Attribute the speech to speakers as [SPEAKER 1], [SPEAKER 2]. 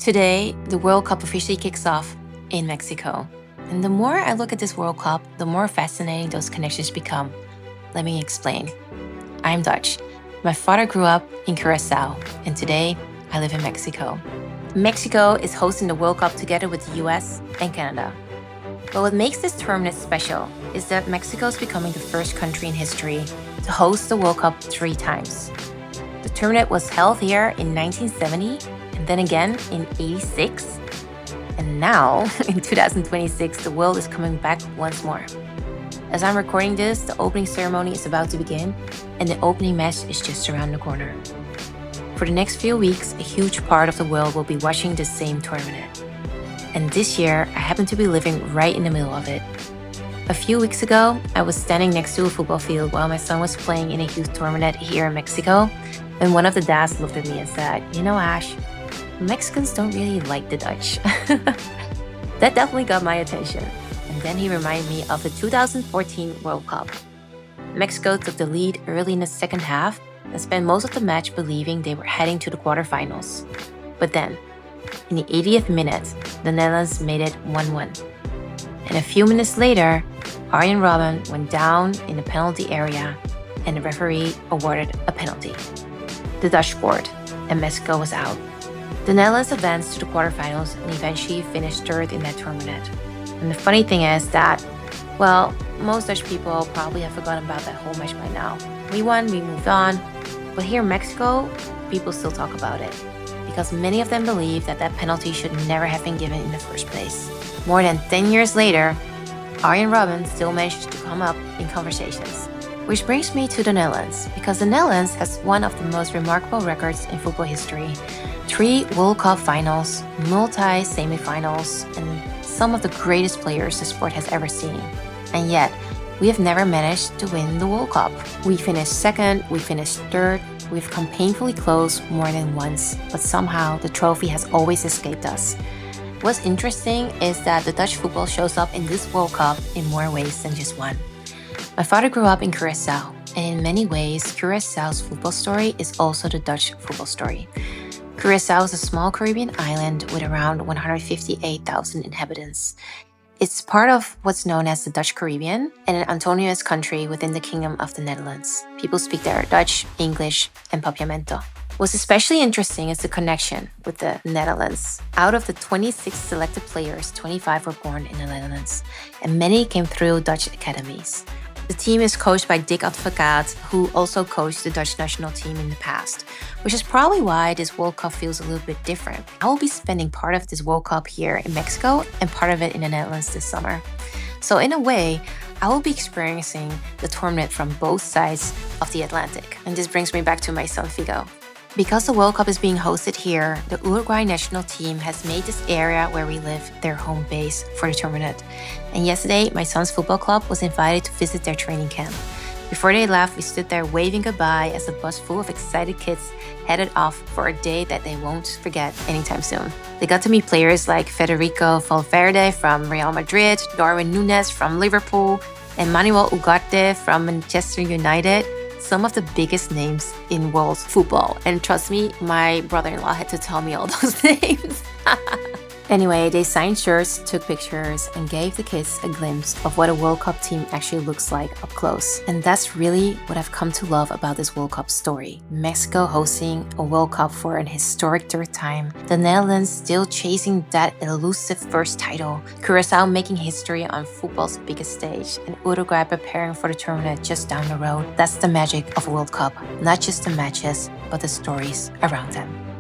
[SPEAKER 1] Today, the World Cup officially kicks off in Mexico. And the more I look at this World Cup, the more fascinating those connections become. Let me explain. I'm Dutch. My father grew up in Curaçao, and today I live in Mexico. Mexico is hosting the World Cup together with the US and Canada. But what makes this tournament special is that Mexico is becoming the first country in history to host the World Cup 3 times. The tournament was held here in 1970, and then again in 86. And now, in 2026, the world is coming back once more. As I'm recording this, the opening ceremony is about to begin, and the opening match is just around the corner. For the next few weeks, a huge part of the world will be watching the same tournament. And this year, I happen to be living right in the middle of it. A few weeks ago, I was standing next to a football field while my son was playing in a youth tournament here in Mexico, and one of the dads looked at me and said, "You know, Ash, Mexicans don't really like the Dutch." That definitely got my attention. And then he reminded me of the 2014 World Cup. Mexico took the lead early in the second half and spent most of the match believing they were heading to the quarterfinals. But then, in the 80th minute, the Netherlands made it 1-1. And a few minutes later, Arjen Robben went down in the penalty area and the referee awarded a penalty. The Dutch scored, and Mexico was out. The Netherlands advanced to the quarterfinals and eventually finished third in that tournament. And the funny thing is that, well, most Dutch people probably have forgotten about that whole match by now. We won, we moved on. But here in Mexico, people still talk about it, because many of them believe that that penalty should never have been given in the first place. More than 10 years later, Arjen Robben still manages to come up in conversations. Which brings me to the Netherlands, because the Netherlands has one of the most remarkable records in football history. 3 World Cup finals, multi-semifinals, and some of the greatest players the sport has ever seen. And yet, we have never managed to win the World Cup. We finished second, we finished third, we've come painfully close more than once, but somehow the trophy has always escaped us. What's interesting is that the Dutch football shows up in this World Cup in more ways than just one. My father grew up in Curaçao, and in many ways, Curaçao's football story is also the Dutch football story. Curaçao is a small Caribbean island with around 158,000 inhabitants. It's part of what's known as the Dutch Caribbean and an autonomous country within the Kingdom of the Netherlands. People speak there Dutch, English, and Papiamento. What's especially interesting is the connection with the Netherlands. Out of the 26 selected players, 25 were born in the Netherlands, and many came through Dutch academies. The team is coached by Dick Advocaat, who also coached the Dutch national team in the past, which is probably why this World Cup feels a little bit different. I will be spending part of this World Cup here in Mexico and part of it in the Netherlands this summer. So in a way, I will be experiencing the tournament from both sides of the Atlantic. And this brings me back to my son Figo. Because the World Cup is being hosted here, the Uruguay national team has made this area where we live their home base for the tournament. And yesterday, my son's football club was invited to visit their training camp. Before they left, we stood there waving goodbye as a bus full of excited kids headed off for a day that they won't forget anytime soon. They got to meet players like Federico Valverde from Real Madrid, Darwin Núñez from Liverpool, and Manuel Ugarte from Manchester United. Some of the biggest names in world football. And trust me, my brother-in-law had to tell me all those names. Anyway, they signed shirts, took pictures, and gave the kids a glimpse of what a World Cup team actually looks like up close. And that's really what I've come to love about this World Cup story. Mexico hosting a World Cup for an historic 3rd time. The Netherlands still chasing that elusive first title. Curaçao making history on football's biggest stage. And Uruguay preparing for the tournament just down the road. That's the magic of a World Cup. Not just the matches, but the stories around them.